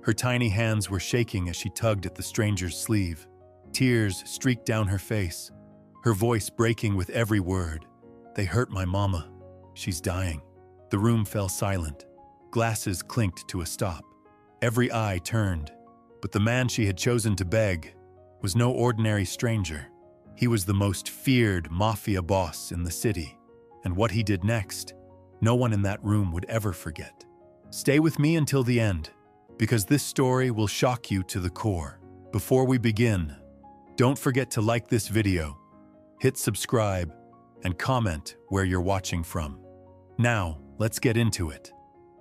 Her tiny hands were shaking as she tugged at the stranger's sleeve. Tears streaked down her face, her voice breaking with every word. "They hurt my mama. She's dying." The room fell silent. Glasses clinked to a stop. Every eye turned. But the man she had chosen to beg was no ordinary stranger. He was the most feared Mafia boss in the city. And what he did next, no one in that room would ever forget. Stay with me until the end, because this story will shock you to the core. Before we begin, don't forget to like this video, hit subscribe, and comment where you're watching from. Now, let's get into it.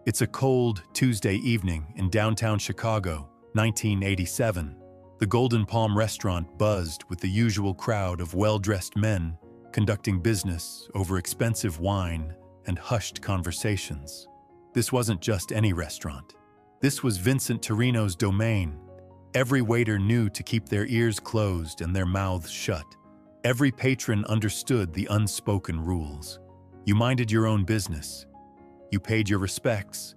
It's a cold Tuesday evening in downtown Chicago, 1987. The Golden Palm restaurant buzzed with the usual crowd of well-dressed men conducting business over expensive wine and hushed conversations. This wasn't just any restaurant. This was Vincent Torino's domain. Every waiter knew to keep their ears closed and their mouths shut. Every patron understood the unspoken rules. You minded your own business, you paid your respects,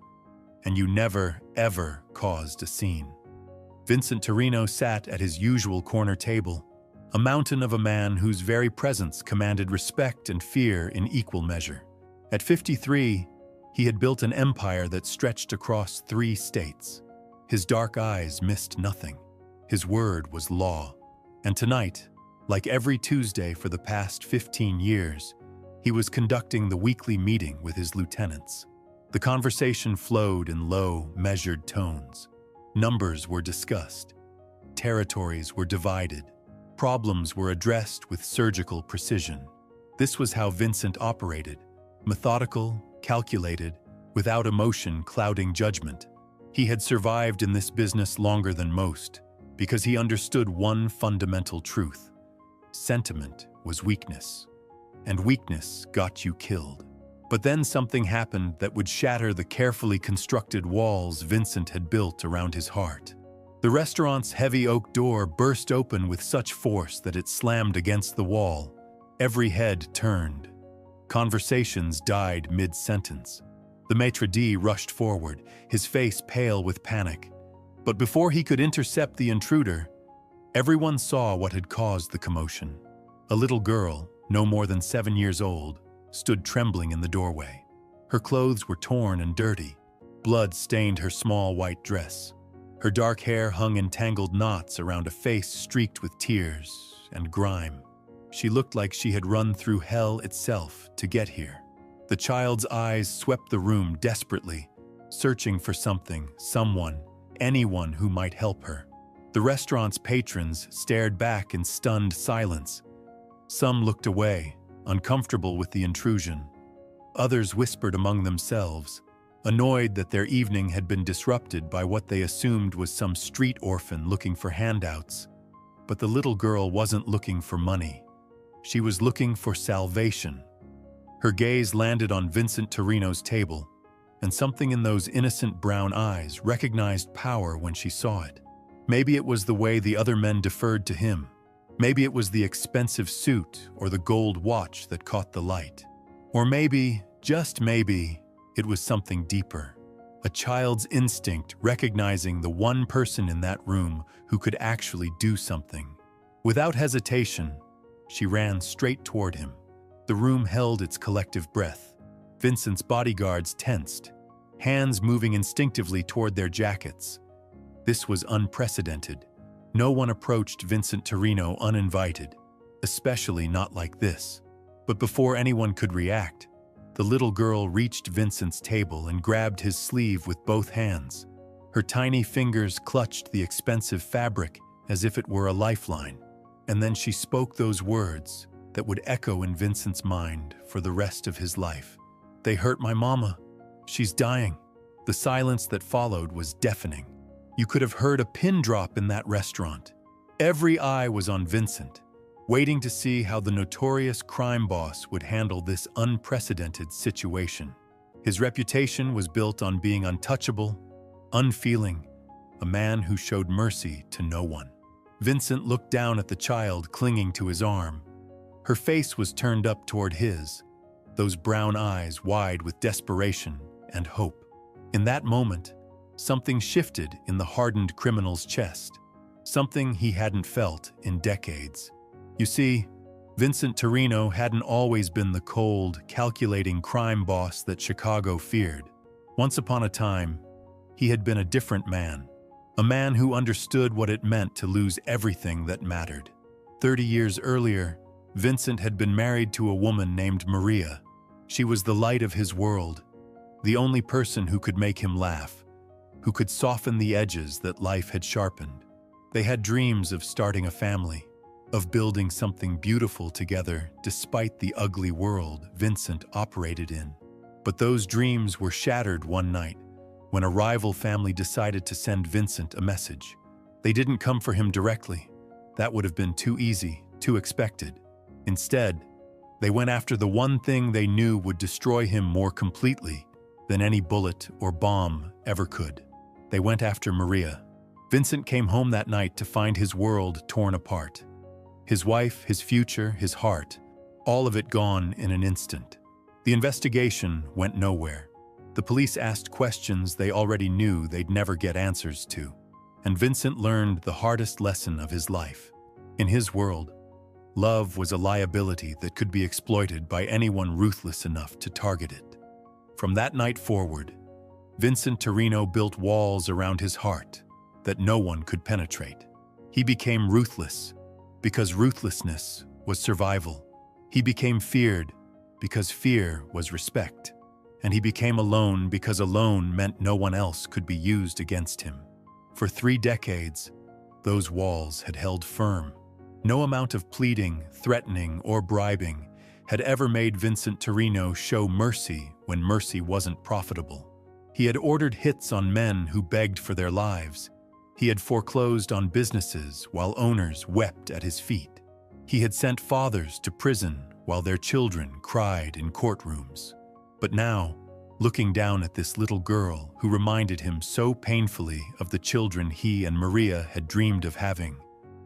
and you never, ever caused a scene. Vincent Torino sat at his usual corner table, a mountain of a man whose very presence commanded respect and fear in equal measure. At 53, he had built an empire that stretched across 3 states. His dark eyes missed nothing. His word was law. And tonight, like every Tuesday for the past 15 years, he was conducting the weekly meeting with his lieutenants. The conversation flowed in low, measured tones. Numbers were discussed. Territories were divided. Problems were addressed with surgical precision. This was how Vincent operated, methodical, calculated, without emotion clouding judgment. He had survived in this business longer than most because he understood one fundamental truth. Sentiment was weakness, and weakness got you killed. But then something happened that would shatter the carefully constructed walls Vincent had built around his heart. The restaurant's heavy oak door burst open with such force that it slammed against the wall. Every head turned. Conversations died mid-sentence. The maitre d' rushed forward, his face pale with panic. But before he could intercept the intruder, everyone saw what had caused the commotion. A little girl, no more than 7 years old, stood trembling in the doorway. Her clothes were torn and dirty. Blood stained her small white dress. Her dark hair hung in tangled knots around a face streaked with tears and grime. She looked like she had run through hell itself to get here. The child's eyes swept the room desperately, searching for something, someone, anyone who might help her. The restaurant's patrons stared back in stunned silence. Some looked away, uncomfortable with the intrusion. Others whispered among themselves, annoyed that their evening had been disrupted by what they assumed was some street orphan looking for handouts. But the little girl wasn't looking for money. She was looking for salvation. Her gaze landed on Vincent Torino's table, and something in those innocent brown eyes recognized power when she saw it. Maybe it was the way the other men deferred to him. Maybe it was the expensive suit or the gold watch that caught the light. Or maybe, just maybe, it was something deeper. A child's instinct recognizing the one person in that room who could actually do something. Without hesitation, she ran straight toward him. The room held its collective breath. Vincent's bodyguards tensed, hands moving instinctively toward their jackets. This was unprecedented. No one approached Vincent Torino uninvited, especially not like this. But before anyone could react, the little girl reached Vincent's table and grabbed his sleeve with both hands. Her tiny fingers clutched the expensive fabric as if it were a lifeline. And then she spoke those words that would echo in Vincent's mind for the rest of his life. "They hurt my mama. She's dying." The silence that followed was deafening. You could have heard a pin drop in that restaurant. Every eye was on Vincent, waiting to see how the notorious crime boss would handle this unprecedented situation. His reputation was built on being untouchable, unfeeling, a man who showed mercy to no one. Vincent looked down at the child clinging to his arm. Her face was turned up toward his, those brown eyes wide with desperation and hope. In that moment, something shifted in the hardened criminal's chest, something he hadn't felt in decades. You see, Vincent Torino hadn't always been the cold, calculating crime boss that Chicago feared. Once upon a time, he had been a different man, a man who understood what it meant to lose everything that mattered. 30 years earlier, Vincent had been married to a woman named Maria. She was the light of his world, the only person who could make him laugh, who could soften the edges that life had sharpened. They had dreams of starting a family, of building something beautiful together despite the ugly world Vincent operated in. But those dreams were shattered one night when a rival family decided to send Vincent a message. They didn't come for him directly. That would have been too easy, too expected. Instead, they went after the one thing they knew would destroy him more completely than any bullet or bomb ever could. They went after Maria. Vincent came home that night to find his world torn apart. His wife, his future, his heart, all of it gone in an instant. The investigation went nowhere. The police asked questions they already knew they'd never get answers to. And Vincent learned the hardest lesson of his life. In his world, love was a liability that could be exploited by anyone ruthless enough to target it. From that night forward, Vincent Torino built walls around his heart that no one could penetrate. He became ruthless because ruthlessness was survival. He became feared because fear was respect. And he became alone because alone meant no one else could be used against him. For 3 decades, those walls had held firm. No amount of pleading, threatening, or bribing had ever made Vincent Torino show mercy when mercy wasn't profitable. He had ordered hits on men who begged for their lives. He had foreclosed on businesses while owners wept at his feet. He had sent fathers to prison while their children cried in courtrooms. But now, looking down at this little girl who reminded him so painfully of the children he and Maria had dreamed of having,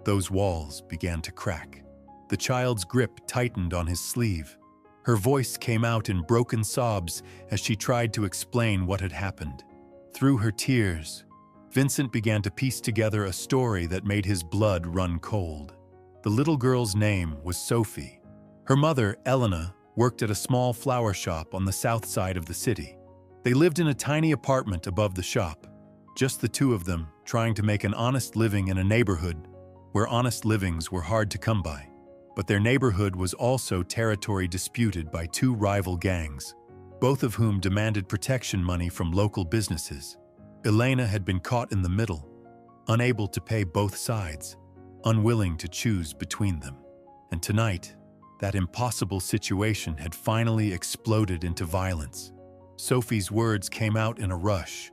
those walls began to crack. The child's grip tightened on his sleeve. Her voice came out in broken sobs as she tried to explain what had happened. Through her tears, Vincent began to piece together a story that made his blood run cold. The little girl's name was Sophie. Her mother, Elena, worked at a small flower shop on the south side of the city. They lived in a tiny apartment above the shop, just the two of them trying to make an honest living in a neighborhood where honest livings were hard to come by. But their neighborhood was also territory disputed by 2 rival gangs, both of whom demanded protection money from local businesses. Elena had been caught in the middle, unable to pay both sides, unwilling to choose between them. And tonight, that impossible situation had finally exploded into violence. Sophie's words came out in a rush,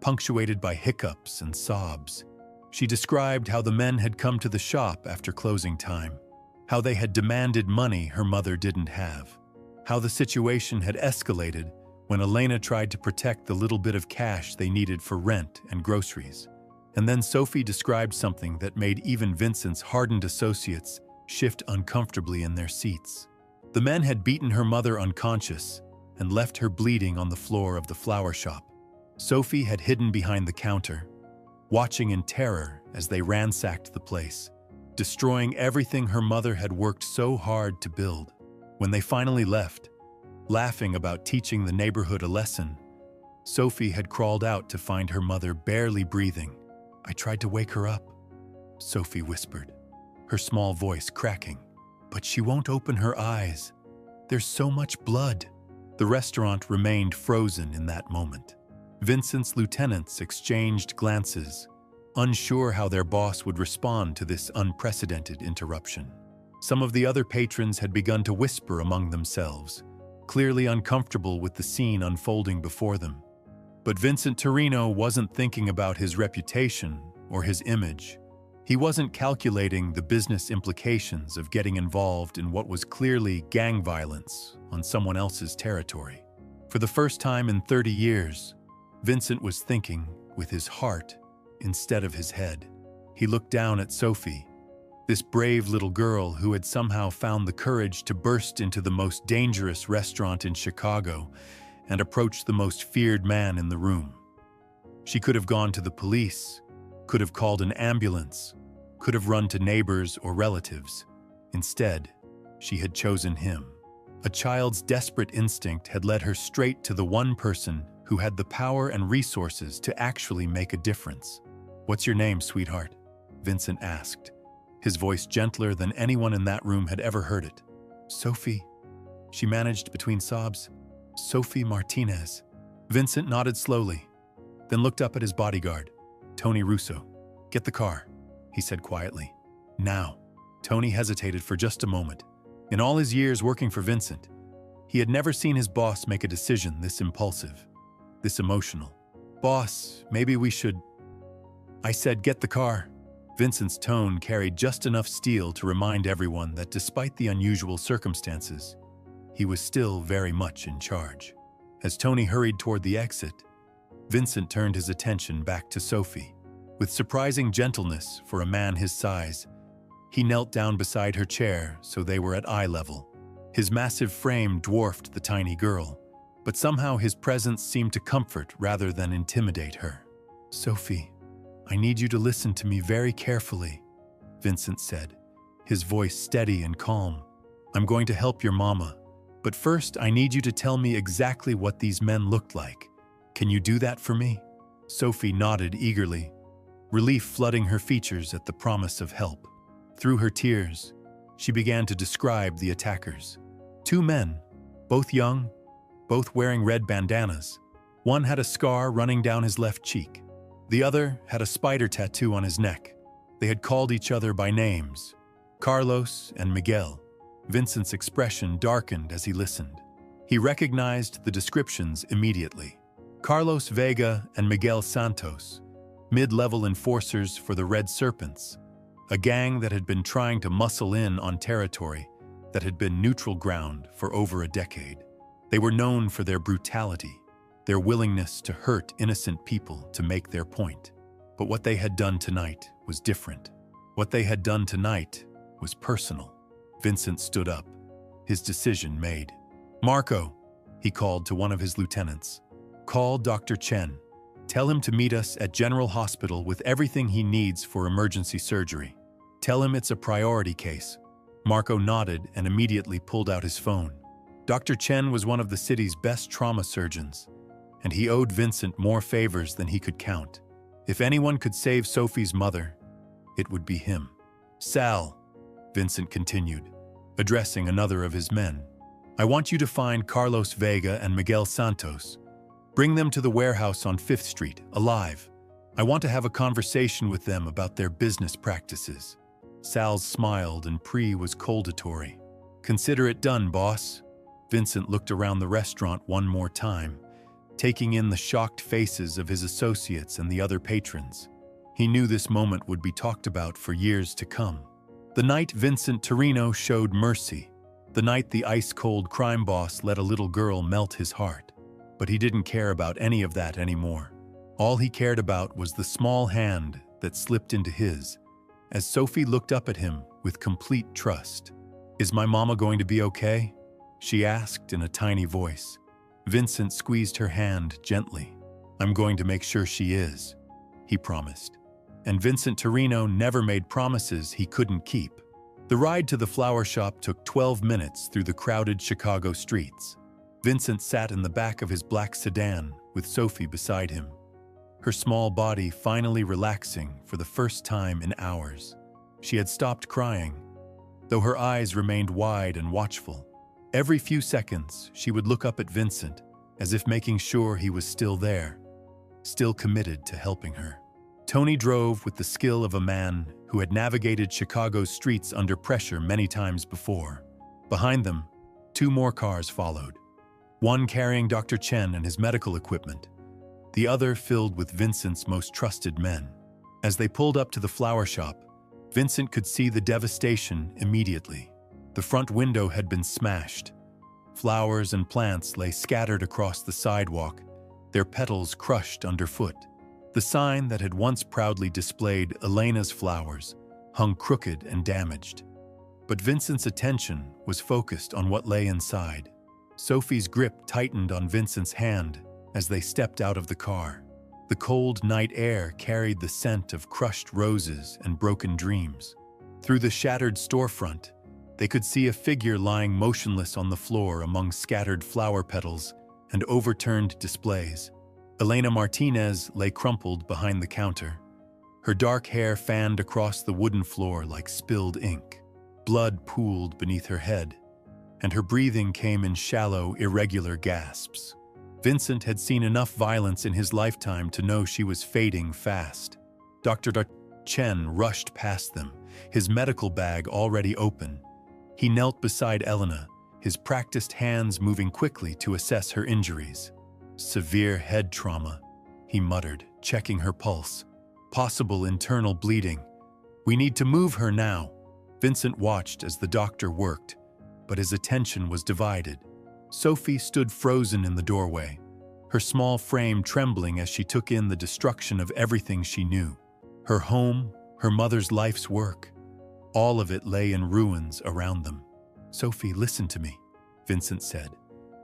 punctuated by hiccups and sobs. She described how the men had come to the shop after closing time, how they had demanded money her mother didn't have, how the situation had escalated when Elena tried to protect the little bit of cash they needed for rent and groceries. And then Sophie described something that made even Vincent's hardened associates shift uncomfortably in their seats. The men had beaten her mother unconscious and left her bleeding on the floor of the flower shop. Sophie had hidden behind the counter, watching in terror as they ransacked the place, destroying everything her mother had worked so hard to build. When they finally left, laughing about teaching the neighborhood a lesson, Sophie had crawled out to find her mother barely breathing. "I tried to wake her up," Sophie whispered, her small voice cracking. "But she won't open her eyes. There's so much blood." The restaurant remained frozen in that moment. Vincent's lieutenants exchanged glances, unsure how their boss would respond to this unprecedented interruption. Some of the other patrons had begun to whisper among themselves, clearly uncomfortable with the scene unfolding before them. But Vincent Torino wasn't thinking about his reputation or his image. He wasn't calculating the business implications of getting involved in what was clearly gang violence on someone else's territory. For the first time in 30 years, Vincent was thinking with his heart instead of his head. He looked down at Sophie, this brave little girl who had somehow found the courage to burst into the most dangerous restaurant in Chicago and approach the most feared man in the room. She could have gone to the police, could have called an ambulance, could have run to neighbors or relatives. Instead, she had chosen him. A child's desperate instinct had led her straight to the one person who had the power and resources to actually make a difference. "What's your name, sweetheart?" Vincent asked, his voice gentler than anyone in that room had ever heard it. "Sophie," she managed between sobs. "Sophie Martinez." Vincent nodded slowly, then looked up at his bodyguard, Tony Russo. "Get the car," he said quietly. "Now." Tony hesitated for just a moment. In all his years working for Vincent, he had never seen his boss make a decision this impulsive, this emotional. "Boss, maybe we should—" "I said get the car." Vincent's tone carried just enough steel to remind everyone that despite the unusual circumstances, he was still very much in charge. As Tony hurried toward the exit, Vincent turned his attention back to Sophie. With surprising gentleness for a man his size, he knelt down beside her chair so they were at eye level. His massive frame dwarfed the tiny girl, but somehow his presence seemed to comfort rather than intimidate her. "Sophie, I need you to listen to me very carefully," Vincent said, his voice steady and calm. "I'm going to help your mama, but first I need you to tell me exactly what these men looked like. Can you do that for me?" Sophie nodded eagerly, relief flooding her features at the promise of help. Through her tears, she began to describe the attackers. 2 men, both young, both wearing red bandanas. One had a scar running down his left cheek. The other had a spider tattoo on his neck. They had called each other by names, Carlos and Miguel. Vincent's expression darkened as he listened. He recognized the descriptions immediately. Carlos Vega and Miguel Santos, mid-level enforcers for the Red Serpents, a gang that had been trying to muscle in on territory that had been neutral ground for over a decade. They were known for their brutality, their willingness to hurt innocent people to make their point. But what they had done tonight was different. What they had done tonight was personal. Vincent stood up, his decision made. "Marco," he called to one of his lieutenants, "call Dr. Chen. Tell him to meet us at General Hospital with everything he needs for emergency surgery. Tell him it's a priority case." Marco nodded and immediately pulled out his phone. Dr. Chen was one of the city's best trauma surgeons, and he owed Vincent more favors than he could count. If anyone could save Sophie's mother, it would be him. "Sal," Vincent continued, addressing another of his men, "I want you to find Carlos Vega and Miguel Santos. Bring them to the warehouse on 5th Street, alive. I want to have a conversation with them about their business practices." Sal smiled and Pri was coldatory. "Consider it done, boss." Vincent looked around the restaurant one more time, taking in the shocked faces of his associates and the other patrons. He knew this moment would be talked about for years to come. The night Vincent Torino showed mercy, the night the ice-cold crime boss let a little girl melt his heart. But he didn't care about any of that anymore. All he cared about was the small hand that slipped into his, as Sophie looked up at him with complete trust. "Is my mama going to be okay?" she asked in a tiny voice. Vincent squeezed her hand gently. "I'm going to make sure she is," he promised. And Vincent Torino never made promises he couldn't keep. The ride to the flower shop took 12 minutes through the crowded Chicago streets. Vincent sat in the back of his black sedan with Sophie beside him, her small body finally relaxing for the first time in hours. She had stopped crying, though her eyes remained wide and watchful. Every few seconds, she would look up at Vincent, as if making sure he was still there, still committed to helping her. Tony drove with the skill of a man who had navigated Chicago's streets under pressure many times before. Behind them, 2 more cars followed, one carrying Dr. Chen and his medical equipment, the other filled with Vincent's most trusted men. As they pulled up to the flower shop, Vincent could see the devastation immediately. The front window had been smashed. Flowers and plants lay scattered across the sidewalk, their petals crushed underfoot. The sign that had once proudly displayed Elena's flowers hung crooked and damaged. But Vincent's attention was focused on what lay inside. Sophie's grip tightened on Vincent's hand as they stepped out of the car. The cold night air carried the scent of crushed roses and broken dreams. Through the shattered storefront, they could see a figure lying motionless on the floor among scattered flower petals and overturned displays. Elena Martinez lay crumpled behind the counter. Her dark hair fanned across the wooden floor like spilled ink. Blood pooled beneath her head, and her breathing came in shallow, irregular gasps. Vincent had seen enough violence in his lifetime to know she was fading fast. Dr. Chen rushed past them, his medical bag already open. He knelt beside Elena, his practiced hands moving quickly to assess her injuries. Severe head trauma, he muttered, checking her pulse. Possible internal bleeding. We need to move her now. Vincent watched as the doctor worked, but his attention was divided. Sophie stood frozen in the doorway, her small frame trembling as she took in the destruction of everything she knew. Her home, her mother's life's work. All of it lay in ruins around them. Sophie, listen to me, Vincent said,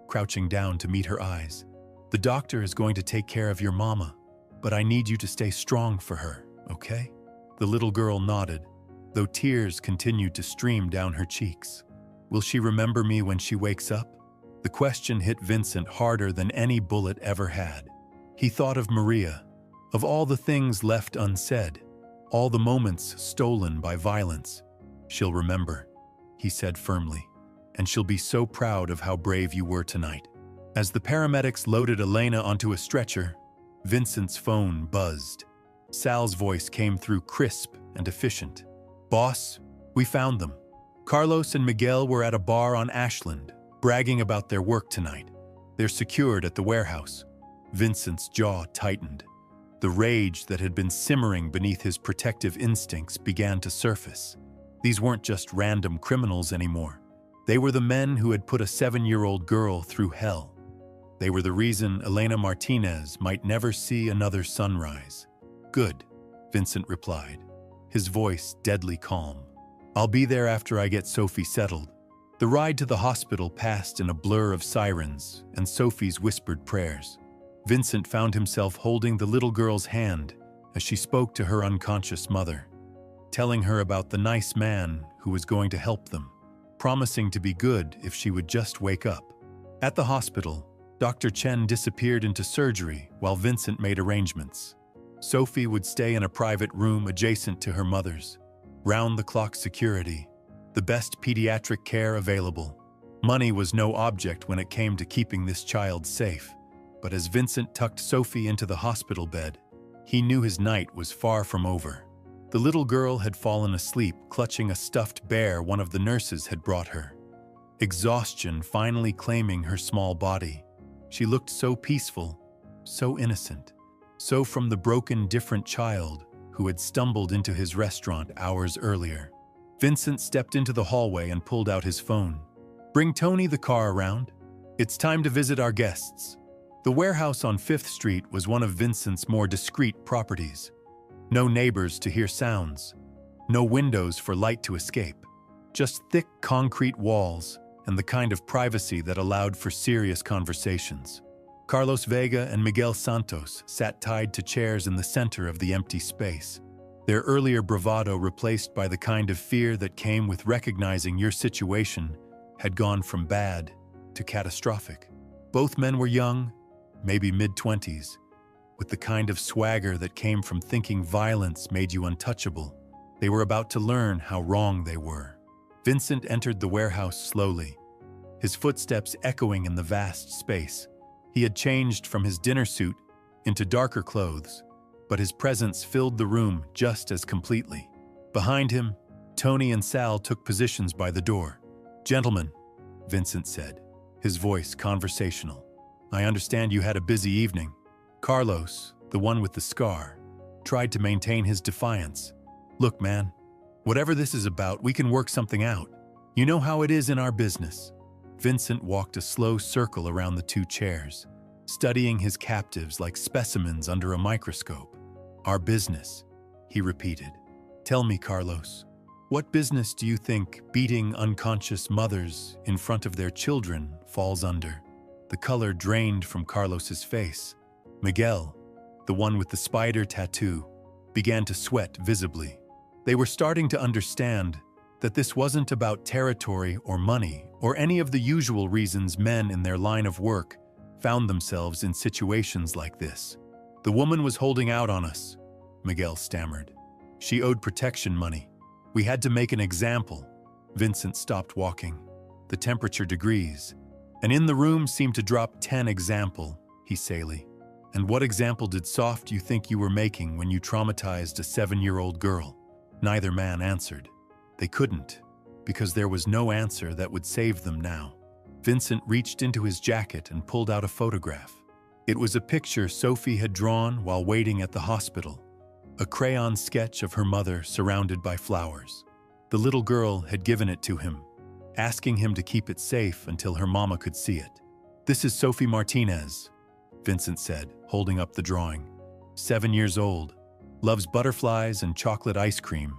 crouching down to meet her eyes. The doctor is going to take care of your mama, but I need you to stay strong for her, okay? The little girl nodded, though tears continued to stream down her cheeks. Will she remember me when she wakes up? The question hit Vincent harder than any bullet ever had. He thought of Maria, of all the things left unsaid, all the moments stolen by violence. She'll remember, he said firmly, and she'll be so proud of how brave you were tonight. As the paramedics loaded Elena onto a stretcher, Vincent's phone buzzed. Sal's voice came through crisp and efficient. Boss, we found them. Carlos and Miguel were at a bar on Ashland, bragging about their work tonight. They're secured at the warehouse. Vincent's jaw tightened. The rage that had been simmering beneath his protective instincts began to surface. These weren't just random criminals anymore. They were the men who had put a 7-year-old girl through hell. They were the reason Elena Martinez might never see another sunrise. Good, Vincent replied, his voice deadly calm. I'll be there after I get Sophie settled. The ride to the hospital passed in a blur of sirens and Sophie's whispered prayers. Vincent found himself holding the little girl's hand as she spoke to her unconscious mother, telling her about the nice man who was going to help them, promising to be good if she would just wake up. At the hospital, Dr. Chen disappeared into surgery while Vincent made arrangements. Sophie would stay in a private room adjacent to her mother's. Round-the-clock security, the best pediatric care available. Money was no object when it came to keeping this child safe. But as Vincent tucked Sophie into the hospital bed, he knew his night was far from over. The little girl had fallen asleep, clutching a stuffed bear one of the nurses had brought her. Exhaustion finally claiming her small body. She looked so peaceful, so innocent, so from the broken, different child who had stumbled into his restaurant hours earlier. Vincent stepped into the hallway and pulled out his phone. Bring Tony the car around. It's time to visit our guests. The warehouse on 5th Street was one of Vincent's more discreet properties. No neighbors to hear sounds, no windows for light to escape, just thick concrete walls and the kind of privacy that allowed for serious conversations. Carlos Vega and Miguel Santos sat tied to chairs in the center of the empty space, their earlier bravado replaced by the kind of fear that came with recognizing your situation had gone from bad to catastrophic. Both men were young, maybe mid-20s, with the kind of swagger that came from thinking violence made you untouchable. They were about to learn how wrong they were. Vincent entered the warehouse slowly, his footsteps echoing in the vast space. He had changed from his dinner suit into darker clothes, but his presence filled the room just as completely. Behind him, Tony and Sal took positions by the door. Gentlemen, Vincent said, his voice conversational. I understand you had a busy evening. Carlos, the one with the scar, tried to maintain his defiance. Look, man, whatever this is about, we can work something out. You know how it is in our business. Vincent walked a slow circle around the two chairs, studying his captives like specimens under a microscope. Our business, he repeated. Tell me, Carlos, what business do you think beating unconscious mothers in front of their children falls under? The color drained from Carlos's face. Miguel, the one with the spider tattoo, began to sweat visibly. They were starting to understand that this wasn't about territory or money or any of the usual reasons men in their line of work found themselves in situations like this. "The woman was holding out on us," Miguel stammered. "She owed protection money. We had to make an example." Vincent stopped walking. The temperature degrees, and in the room seemed to drop 10 example, he saily. "And what example did soft you think you were making when you traumatized a 7-year-old girl?" Neither man answered. They couldn't, because there was no answer that would save them now. Vincent reached into his jacket and pulled out a photograph. It was a picture Sophie had drawn while waiting at the hospital, a crayon sketch of her mother surrounded by flowers. The little girl had given it to him, asking him to keep it safe until her mama could see it. "This is Sophie Martinez," Vincent said, holding up the drawing. 7 years old, loves butterflies and chocolate ice cream,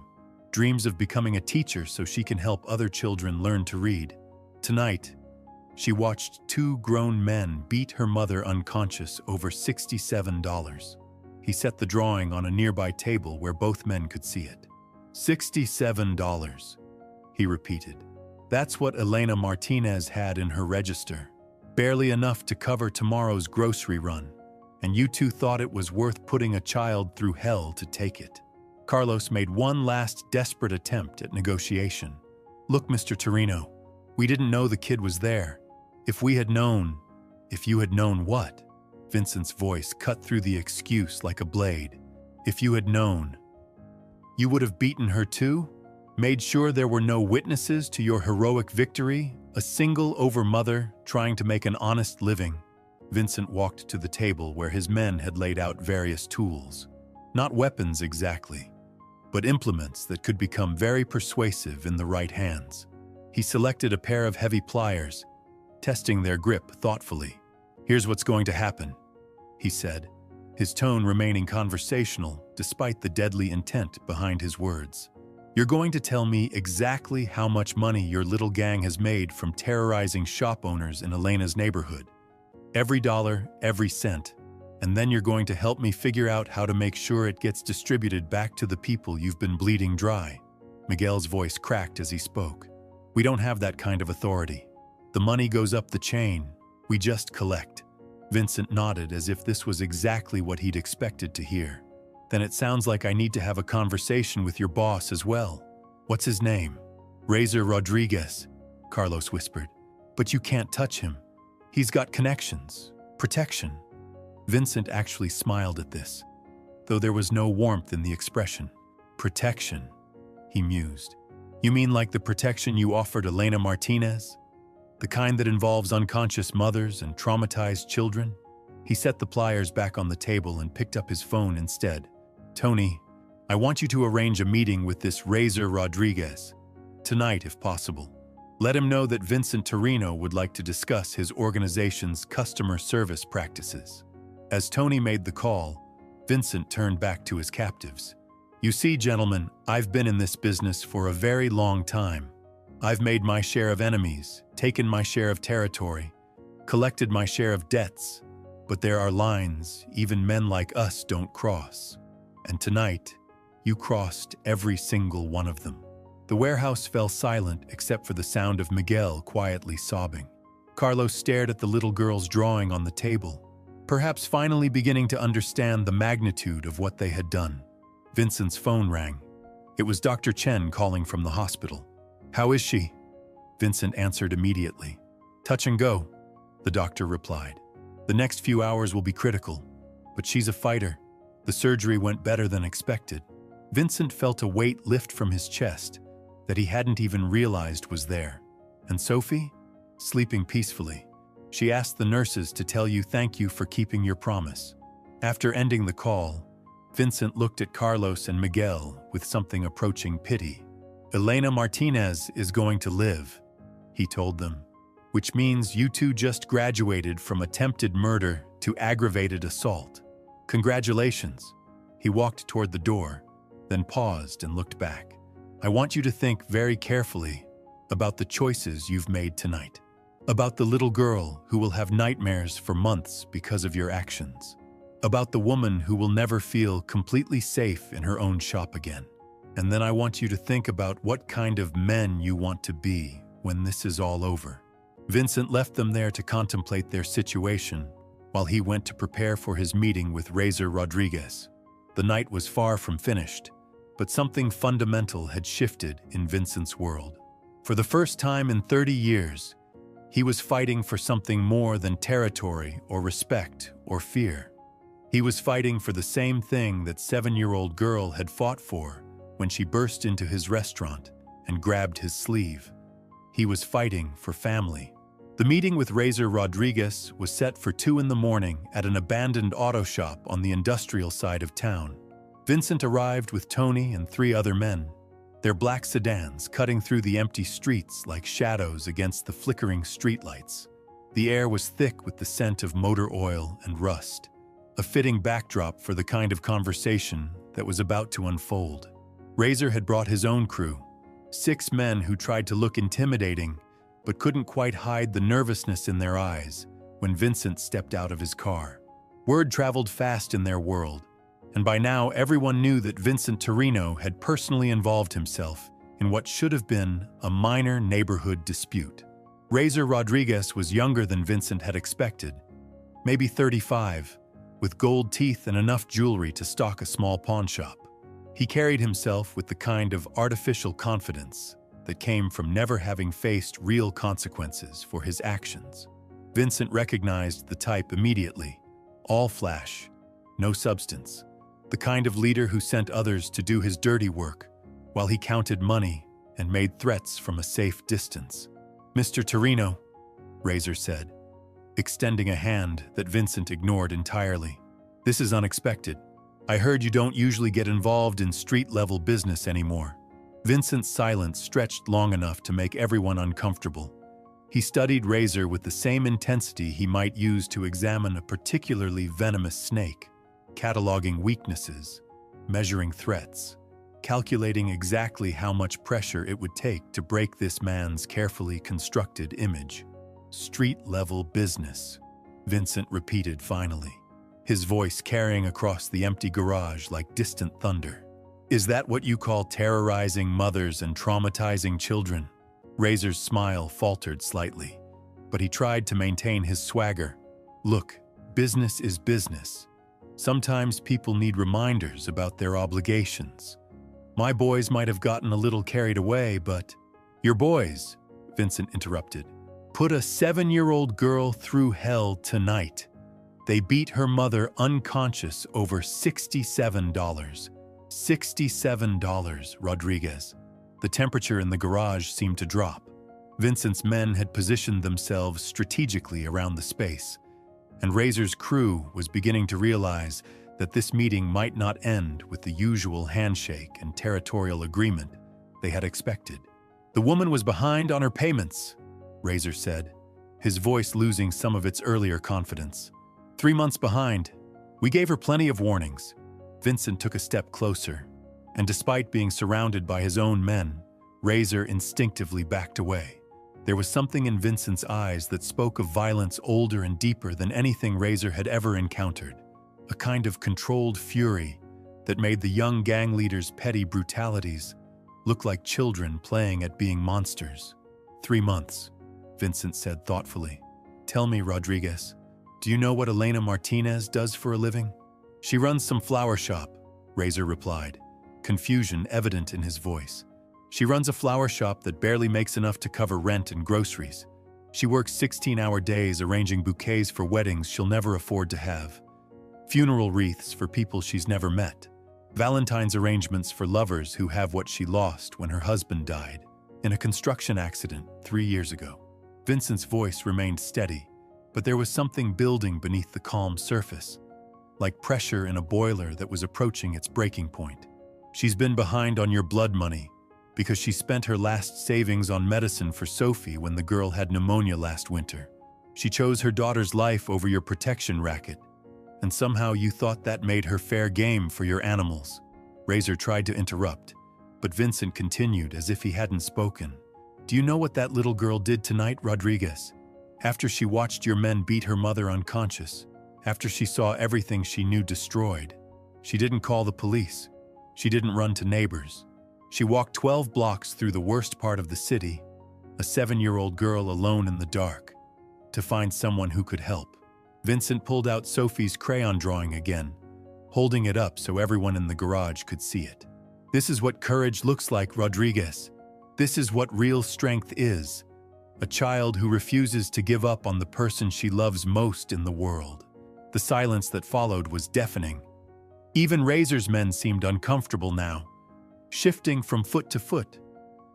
dreams of becoming a teacher so she can help other children learn to read. Tonight, she watched 2 grown men beat her mother unconscious over $67. He set the drawing on a nearby table where both men could see it. $67, he repeated. That's what Elena Martinez had in her register. Barely enough to cover tomorrow's grocery run. And you two thought it was worth putting a child through hell to take it. Carlos made one last desperate attempt at negotiation. "Look, Mr. Torino, we didn't know the kid was there. If we had known..." "If you had known what?" Vincent's voice cut through the excuse like a blade. "If you had known. You would have beaten her too? Made sure there were no witnesses to your heroic victory? A single-over mother trying to make an honest living?" Vincent walked to the table where his men had laid out various tools. Not weapons exactly, but implements that could become very persuasive in the right hands. He selected a pair of heavy pliers, testing their grip thoughtfully. "Here's what's going to happen," he said, his tone remaining conversational despite the deadly intent behind his words. "You're going to tell me exactly how much money your little gang has made from terrorizing shop owners in Elena's neighborhood. Every dollar, every cent. And then you're going to help me figure out how to make sure it gets distributed back to the people you've been bleeding dry." Miguel's voice cracked as he spoke. "We don't have that kind of authority. The money goes up the chain. We just collect." Vincent nodded as if this was exactly what he'd expected to hear. "Then it sounds like I need to have a conversation with your boss as well. What's his name?" "Razor Rodriguez," Carlos whispered. "But you can't touch him. He's got connections, protection." Vincent actually smiled at this, though there was no warmth in the expression. "Protection," he mused. "You mean like the protection you offered Elena Martinez? The kind that involves unconscious mothers and traumatized children?" He set the pliers back on the table and picked up his phone instead. "Tony, I want you to arrange a meeting with this Razor Rodriguez. Tonight, if possible. Let him know that Vincent Torino would like to discuss his organization's customer service practices." As Tony made the call, Vincent turned back to his captives. "You see, gentlemen, I've been in this business for a very long time. I've made my share of enemies, taken my share of territory, collected my share of debts, but there are lines even men like us don't cross. And tonight, you crossed every single one of them." The warehouse fell silent except for the sound of Miguel quietly sobbing. Carlos stared at the little girl's drawing on the table, perhaps finally beginning to understand the magnitude of what they had done. Vincent's phone rang. It was Dr. Chen calling from the hospital. "How is she?" Vincent answered immediately. "Touch and go," the doctor replied. "The next few hours will be critical, but she's a fighter. The surgery went better than expected." Vincent felt a weight lift from his chest that he hadn't even realized was there. "And Sophie?" "Sleeping peacefully. She asked the nurses to tell you thank you for keeping your promise." After ending the call, Vincent looked at Carlos and Miguel with something approaching pity. "Elena Martinez is going to live," he told them, "which means you two just graduated from attempted murder to aggravated assault. Congratulations." He walked toward the door, then paused and looked back. "I want you to think very carefully about the choices you've made tonight. About the little girl who will have nightmares for months because of your actions. About the woman who will never feel completely safe in her own shop again. And then I want you to think about what kind of men you want to be when this is all over. Vincent left them there to contemplate their situation while he went to prepare for his meeting with Razor Rodriguez. The night was far from finished, but something fundamental had shifted in Vincent's world. For the first time in 30 years, he was fighting for something more than territory or respect or fear. He was fighting for the same thing that 7-year-old girl had fought for when she burst into his restaurant and grabbed his sleeve. He was fighting for family. The meeting with Razor Rodriguez was set for 2 in the morning at an abandoned auto shop on the industrial side of town. Vincent arrived with Tony and 3 other men, their black sedans cutting through the empty streets like shadows against the flickering streetlights. The air was thick with the scent of motor oil and rust, a fitting backdrop for the kind of conversation that was about to unfold. Razor had brought his own crew, 6 men who tried to look intimidating but couldn't quite hide the nervousness in their eyes when Vincent stepped out of his car. Word traveled fast in their world, and by now everyone knew that Vincent Torino had personally involved himself in what should have been a minor neighborhood dispute. Razor Rodriguez was younger than Vincent had expected, maybe 35, with gold teeth and enough jewelry to stock a small pawn shop. He carried himself with the kind of artificial confidence that came from never having faced real consequences for his actions. Vincent recognized the type immediately. All flash, no substance. The kind of leader who sent others to do his dirty work while he counted money and made threats from a safe distance. "Mr. Torino," Razor said, extending a hand that Vincent ignored entirely. "This is unexpected. I heard you don't usually get involved in street-level business anymore." Vincent's silence stretched long enough to make everyone uncomfortable. He studied Razor with the same intensity he might use to examine a particularly venomous snake, cataloging weaknesses, measuring threats, calculating exactly how much pressure it would take to break this man's carefully constructed image. "Street-level business," Vincent repeated finally, his voice carrying across the empty garage like distant thunder. "Is that what you call terrorizing mothers and traumatizing children?" Razor's smile faltered slightly, but he tried to maintain his swagger. "Look, business is business. Sometimes people need reminders about their obligations. My boys might have gotten a little carried away, but—" "Your boys," Vincent interrupted, "put a 7-year-old girl through hell tonight. They beat her mother unconscious over $67. $67, Rodriguez." The temperature in the garage seemed to drop. Vincent's men had positioned themselves strategically around the space, and Razor's crew was beginning to realize that this meeting might not end with the usual handshake and territorial agreement they had expected. "The woman was behind on her payments," Razor said, his voice losing some of its earlier confidence. 3 months behind. We gave her plenty of warnings." Vincent took a step closer, and despite being surrounded by his own men, Razor instinctively backed away. There was something in Vincent's eyes that spoke of violence older and deeper than anything Razor had ever encountered, a kind of controlled fury that made the young gang leader's petty brutalities look like children playing at being monsters. 3 months, Vincent said thoughtfully. "Tell me, Rodriguez, do you know what Elena Martinez does for a living?" "She runs some flower shop," Razor replied, confusion evident in his voice. "She runs a flower shop that barely makes enough to cover rent and groceries. She works 16-hour days arranging bouquets for weddings she'll never afford to have, funeral wreaths for people she's never met, Valentine's arrangements for lovers who have what she lost when her husband died in a construction accident 3 years ago." Vincent's voice remained steady, but there was something building beneath the calm surface, like pressure in a boiler that was approaching its breaking point. "She's been behind on your blood money because she spent her last savings on medicine for Sophie when the girl had pneumonia last winter. She chose her daughter's life over your protection racket, and somehow you thought that made her fair game for your animals." Razor tried to interrupt, but Vincent continued as if he hadn't spoken. "Do you know what that little girl did tonight, Rodriguez? After she watched your men beat her mother unconscious After she saw everything she knew destroyed, she didn't call the police. She didn't run to neighbors. She walked 12 blocks through the worst part of the city, a 7-year-old girl alone in the dark, to find someone who could help. Vincent pulled out Sophie's crayon drawing again, holding it up so everyone in the garage could see it. This is what courage looks like, Rodriguez. This is what real strength is. A child who refuses to give up on the person she loves most in the world. The silence that followed was deafening. Even Razor's men seemed uncomfortable now, shifting from foot to foot,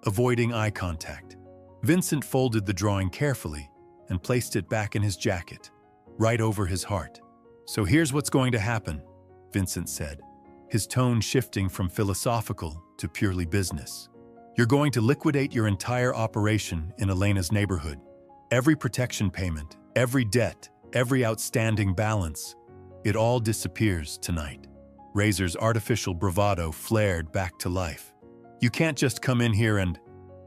avoiding eye contact. Vincent folded the drawing carefully and placed it back in his jacket, right over his heart. "So here's what's going to happen," Vincent said, his tone shifting from philosophical to purely business. "You're going to liquidate your entire operation in Elena's neighborhood. Every protection payment, every debt, every outstanding balance, it all disappears tonight." Razor's artificial bravado flared back to life. "You can't just come in here and—"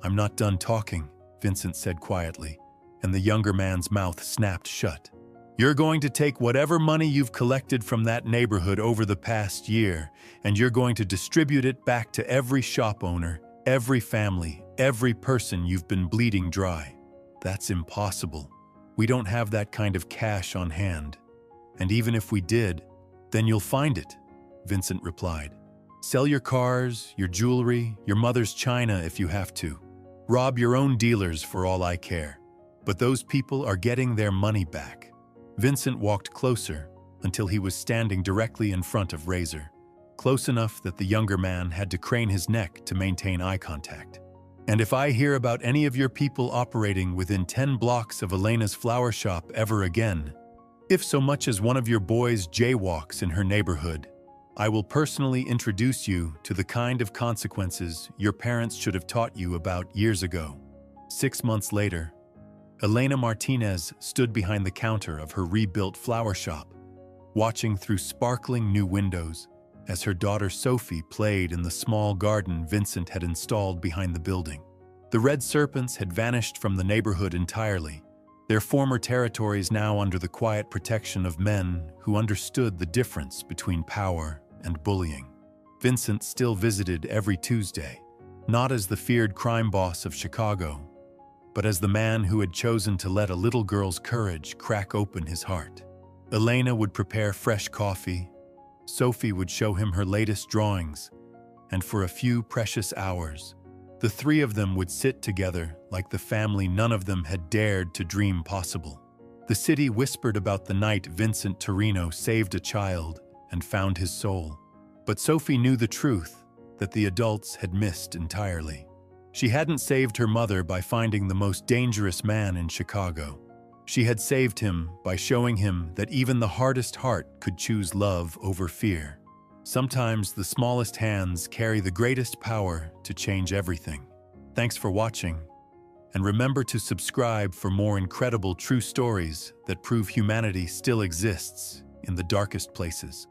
"I'm not done talking," Vincent said quietly, and the younger man's mouth snapped shut. "You're going to take whatever money you've collected from that neighborhood over the past year, and you're going to distribute it back to every shop owner, every family, every person you've been bleeding dry." "That's impossible. We don't have that kind of cash on hand. And even if we did, then you'll find it," Vincent replied. "Sell your cars, your jewelry, your mother's china if you have to. Rob your own dealers for all I care. But those people are getting their money back." Vincent walked closer until he was standing directly in front of Razor, close enough that the younger man had to crane his neck to maintain eye contact. "And if I hear about any of your people operating within 10 blocks of Elena's flower shop ever again, if so much as one of your boys jaywalks in her neighborhood, I will personally introduce you to the kind of consequences your parents should have taught you about years ago." 6 months later, Elena Martinez stood behind the counter of her rebuilt flower shop, watching through sparkling new windows as her daughter Sophie played in the small garden Vincent had installed behind the building. The red serpents had vanished from the neighborhood entirely, their former territories now under the quiet protection of men who understood the difference between power and bullying. Vincent still visited every Tuesday, not as the feared crime boss of Chicago, but as the man who had chosen to let a little girl's courage crack open his heart. Elena would prepare fresh coffee, Sophie would show him her latest drawings, and for a few precious hours, the three of them would sit together like the family none of them had dared to dream possible. The city whispered about the night Vincent Torino saved a child and found his soul. But Sophie knew the truth that the adults had missed entirely. She hadn't saved her mother by finding the most dangerous man in Chicago. She had saved him by showing him that even the hardest heart could choose love over fear. Sometimes the smallest hands carry the greatest power to change everything. Thanks for watching, and remember to subscribe for more incredible true stories that prove humanity still exists in the darkest places.